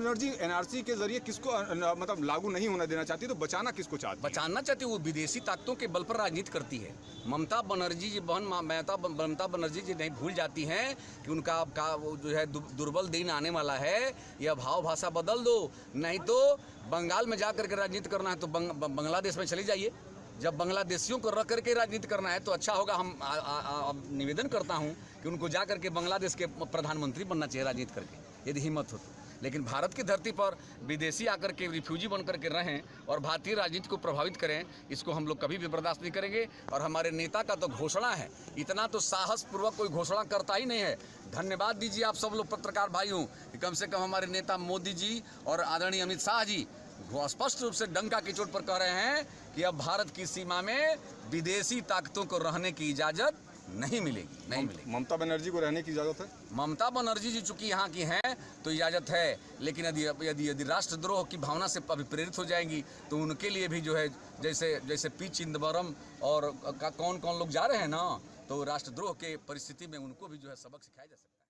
Banerjee NRC के जरिए किसको मतलब लागू नहीं होना देना चाहती, तो बचाना किसको चाहती? बचाना चाहती, वो विदेशी ताकतों के बल पर राजनीति करती है। ममता बनर्जी जी ममता बनर्जी जी नहीं भूल जाती हैं कि उनका जो है दुर्बल दिन आने वाला है। यह भाव भाषा बदल दो, नहीं तो बंगाल में जा करके राजनीति करना है तो बांग्लादेश में चली जाइए। जब बांग्लादेशियों को रख करके राजनीति करना है तो अच्छा होगा। हम निवेदन करता हूं कि उनको जा करके बांग्लादेश के प्रधानमंत्री बनना चाहिए राजनीति करके, यदि हिम्मत हो तो। लेकिन भारत की धरती पर विदेशी आकर के रिफ्यूजी बन करके रहें और भारतीय राजनीति को प्रभावित करें, इसको हम लोग कभी भी बर्दाश्त नहीं करेंगे। और हमारे नेता का तो घोषणा है, इतना तो साहसपूर्वक कोई घोषणा करता ही नहीं है। धन्यवाद दीजिए आप सब लोग पत्रकार भाइयों कि कम से कम हमारे नेता मोदी जी और आदरणीय अमित शाह जी स्पष्ट रूप से डंका की चोट पर कह रहे हैं कि अब भारत की सीमा में विदेशी ताकतों को रहने की इजाज़त नहीं मिलेगी। ममता बनर्जी को रहने की इजाज़त है? ममता बनर्जी जी चूंकि यहाँ की हैं तो इजाज़त है, लेकिन यदि राष्ट्रद्रोह की भावना से अभी प्रेरित हो जाएंगी तो उनके लिए भी जो है जैसे पी चिदम्बरम और कौन लोग जा रहे हैं ना, तो राष्ट्रद्रोह के परिस्थिति में उनको भी जो है सबक सिखाया जा सकता है।